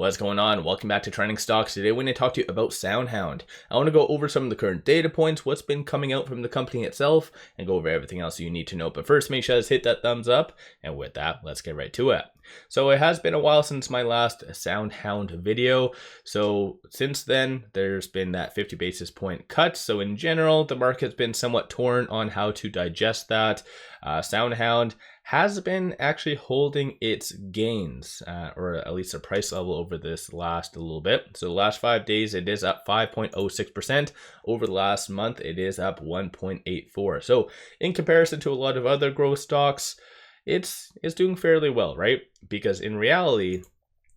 What's going on? Welcome back to Trending Stocks. Today we're going to talk to you about SoundHound. I want to go over some of the current data points, what's been coming out from the company itself, and go over everything else you need to know. But first, make sure to hit that thumbs up. And with that, let's get right to it. So it has been a while since my last SoundHound video. So since then, there's been that 50 basis point cut. So in general, the market's been somewhat torn on how to digest that. SoundHound has been actually holding its gains, or at least the price level over this last little bit. So the last 5 days, it is up 5.06%. Over the last month, it is up 1.84%. So in comparison to a lot of other growth stocks, it's doing fairly well, right? Because in reality,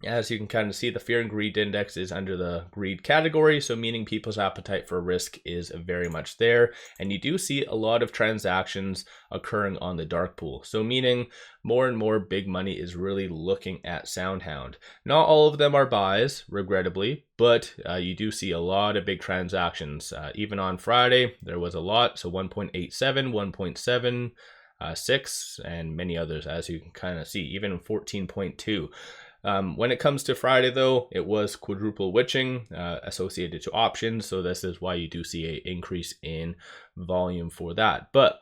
as you can kind of see, the fear and greed index is under the greed category. So meaning people's appetite for risk is very much there. And you do see a lot of transactions occurring on the dark pool. So meaning more and more big money is really looking at SoundHound. Not all of them are buys, regrettably, but you do see a lot of big transactions. Even on Friday, there was a lot. So 1.87, 1.7, 6, and many others, as you can kind of see, even 14.2. When it comes to Friday, though, it was quadruple witching associated to options. So this is why you do see an increase in volume for that. But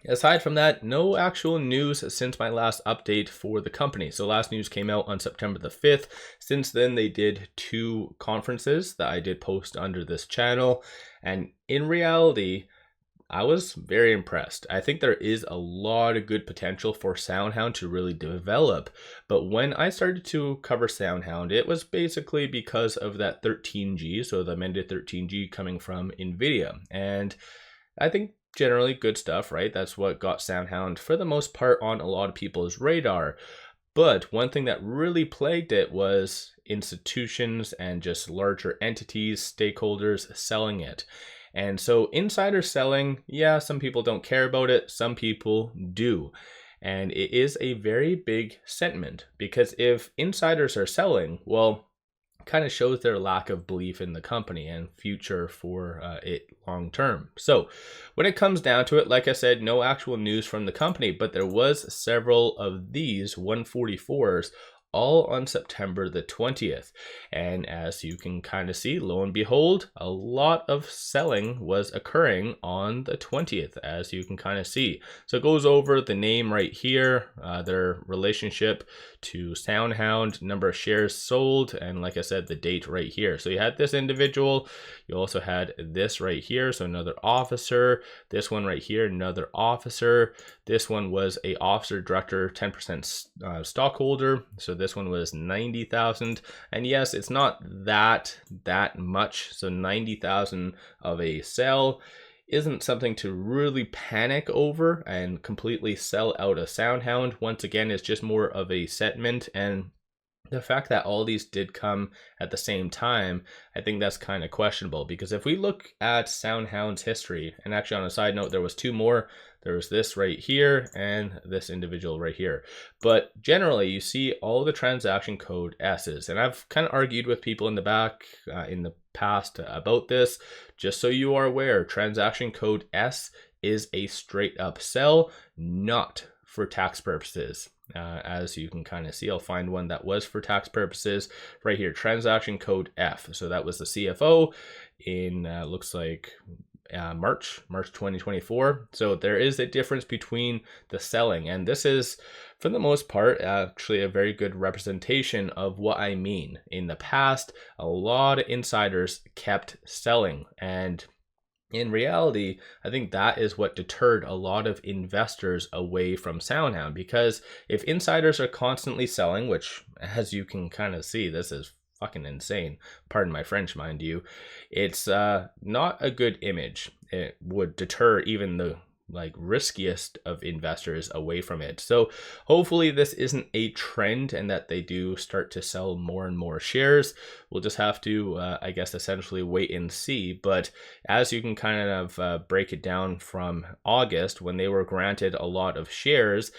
aside from that, no actual news since my last update for the company. So last news came out on September the 5th. Since then, they did 2 conferences that I did post under this channel. And in reality, I was very impressed. I think there is a lot of good potential for SoundHound to really develop. But when I started to cover SoundHound, it was basically because of that 13G, so the amended 13G coming from NVIDIA. And I think generally good stuff, right? That's what got SoundHound for the most part on a lot of people's radar. But one thing that really plagued it was institutions and just larger entities, stakeholders selling it. And so insider selling, yeah, some people don't care about it. Some people do. And it is a very big sentiment because if insiders are selling, well, it kind of shows their lack of belief in the company and future for it long term. So when it comes down to it, like I said, no actual news from the company, but there was several of these 144s all on September the 20th. And as you can kind of see, lo and behold, a lot of selling was occurring on the 20th, as you can kind of see. So it goes over the name right here, their relationship to SoundHound, number of shares sold, and like I said, the date right here. So you had this individual, you also had this right here, so another officer, this one right here, another officer, this one was a officer director, 10% stockholder, so this one was 90,000, and yes, it's not that much. So 90,000 of a sell isn't something to really panic over and completely sell out a SoundHound. Once again, it's just more of a sentiment, and the fact that all these did come at the same time, I think that's kind of questionable, because if we look at SoundHound's history, and actually on a side note, there was 2 more. There was this right here and this individual right here. But generally, you see all the transaction code S's. And I've kind of argued with people in the back in the past about this. Just so you are aware, transaction code S is a straight up sell, not for tax purposes. As you can kind of see, I'll find one that was for tax purposes right here, transaction code F. So that was the CFO in looks like March 2024. So there is a difference between the selling, and this is for the most part actually a very good representation of what I mean. In the past, a lot of insiders kept selling, and in reality, I think that is what deterred a lot of investors away from SoundHound, because if insiders are constantly selling, which as you can kind of see, this is fucking insane, pardon my French, mind you, it's not a good image. It would deter even the riskiest of investors away from it. So hopefully this isn't a trend and that they do start to sell more and more shares. We'll just have to I guess essentially wait and see. But as you can kind of break it down from August, when they were granted a lot of shares,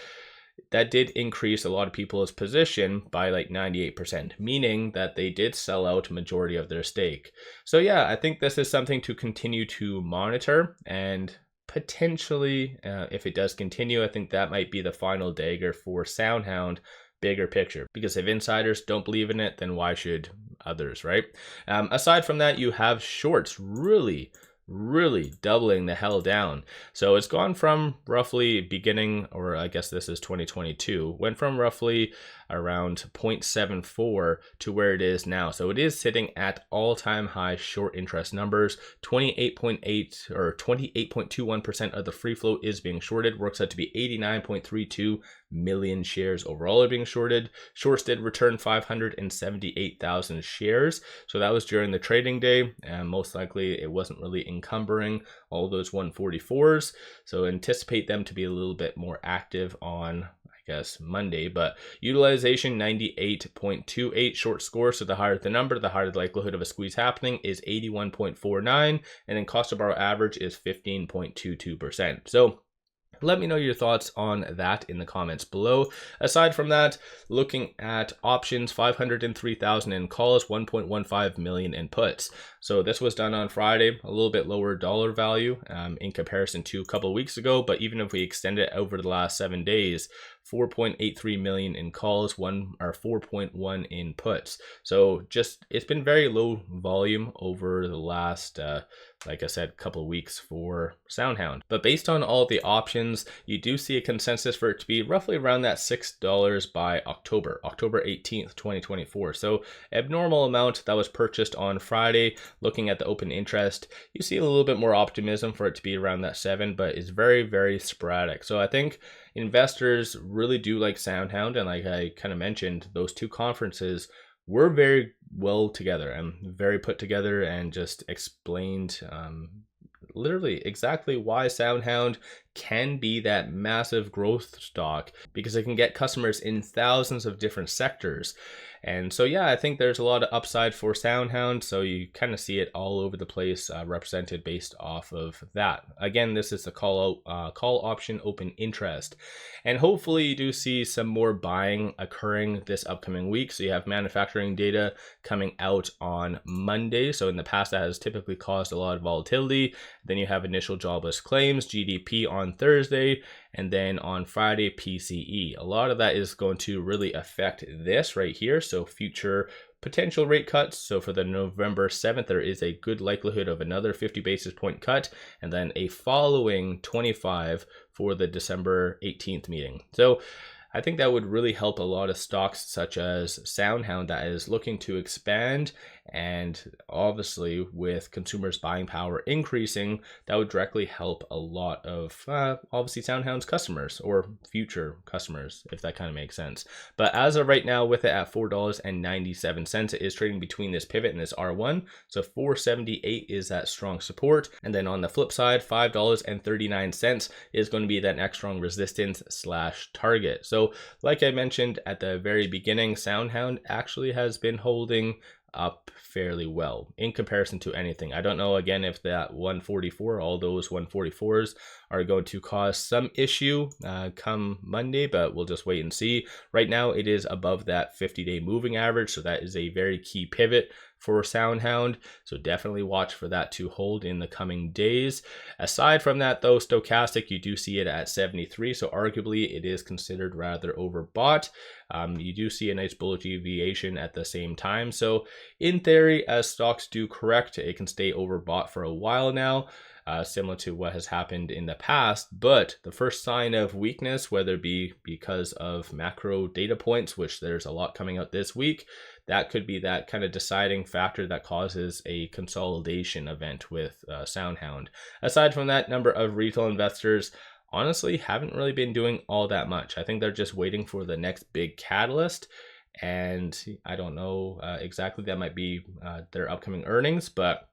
that did increase a lot of people's position by 98%, meaning that they did sell out majority of their stake. So yeah, I think this is something to continue to monitor, and potentially if it does continue, I think that might be the final dagger for SoundHound bigger picture, because if insiders don't believe in it, then why should others, right? Aside from that, you have shorts really doubling the hell down. So it's gone from roughly beginning, or I guess this is 2022, went from roughly around 0.74 to where it is now. So it is sitting at all-time high short interest numbers. 28.8 or 28.21% of the free float is being shorted. Works out to be 89.32 million shares overall are being shorted. Shorts did return 578,000 shares. So that was during the trading day, and most likely it wasn't really encumbering all those 144s. So anticipate them to be a little bit more active on, I guess, Monday. But utilization 98.28, short score, so the higher the number, the higher the likelihood of a squeeze happening, is 81.49, and then cost to borrow average is 15.22%. So let me know your thoughts on that in the comments below. Aside from that, looking at options, 503,000 in calls, 1.15 million in puts. So this was done on Friday, a little bit lower dollar value in comparison to a couple of weeks ago. But even if we extend it over the last 7 days, 4.83 million in calls, 4.1 in puts. So just, it's been very low volume over the last, like I said, couple of weeks for SoundHound. But based on all the options, you do see a consensus for it to be roughly around that $6 by October 18th, 2024. So abnormal amount that was purchased on Friday. Looking at the open interest, you see a little bit more optimism for it to be around that 7, but it's very sporadic. So I think investors really do like SoundHound, and like I kind of mentioned, those two conferences were very well together and very put together, and just explained literally exactly why SoundHound can be that massive growth stock, because it can get customers in thousands of different sectors. And so, yeah, I think there's a lot of upside for SoundHound. So you kind of see it all over the place, represented based off of that. Again, this is the call option open interest. And hopefully you do see some more buying occurring this upcoming week. So you have manufacturing data coming out on Monday. So in the past, that has typically caused a lot of volatility. Then you have initial jobless claims, GDP on Thursday, and then on Friday, PCE. A lot of that is going to really affect this right here. So future potential rate cuts. So for the November 7th, there is a good likelihood of another 50 basis point cut, and then a following 25 for the December 18th meeting. So I think that would really help a lot of stocks such as SoundHound that is looking to expand, and obviously with consumers' buying power increasing, that would directly help a lot of obviously SoundHound's customers or future customers, if that kind of makes sense. But as of right now, with it at $4.97, it is trading between this pivot and this R1. So 478 is that strong support, and then on the flip side, $5.39 is going to be that next strong resistance / target. So like I mentioned at the very beginning, SoundHound actually has been holding up fairly well in comparison to anything. I don't know, again, if that 144, all those 144s are going to cause some issue come Monday, but we'll just wait and see. Right now, it is above that 50-day moving average, so that is a very key pivot for SoundHound. So definitely watch for that to hold in the coming days. Aside from that, though, stochastic, you do see it at 73, so arguably it is considered rather overbought. You do see a nice bullish deviation at the same time. So in theory, as stocks do correct, it can stay overbought for a while now. Similar to what has happened in the past. But the first sign of weakness, whether it be because of macro data points, which there's a lot coming out this week, that could be that kind of deciding factor that causes a consolidation event with SoundHound. Aside from that, number of retail investors honestly haven't really been doing all that much. I think they're just waiting for the next big catalyst. And I don't know exactly, that might be their upcoming earnings, but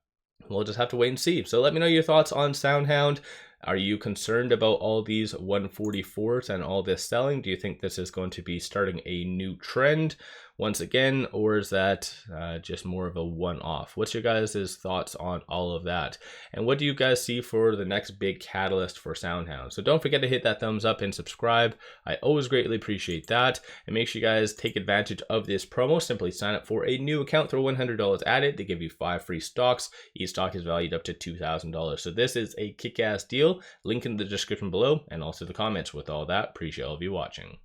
we'll just have to wait and see. So let me know your thoughts on SoundHound. Are you concerned about all these 144s and all this selling? Do you think this is going to be starting a new trend once again, or is that just more of a one-off? What's your guys' thoughts on all of that? And what do you guys see for the next big catalyst for SoundHound? So don't forget to hit that thumbs up and subscribe. I always greatly appreciate that. And make sure you guys take advantage of this promo. Simply sign up for a new account, throw $100 at it. They give you 5 free stocks. Each stock is valued up to $2,000. So this is a kick-ass deal. Link in the description below and also the comments. With all that, appreciate all of you watching.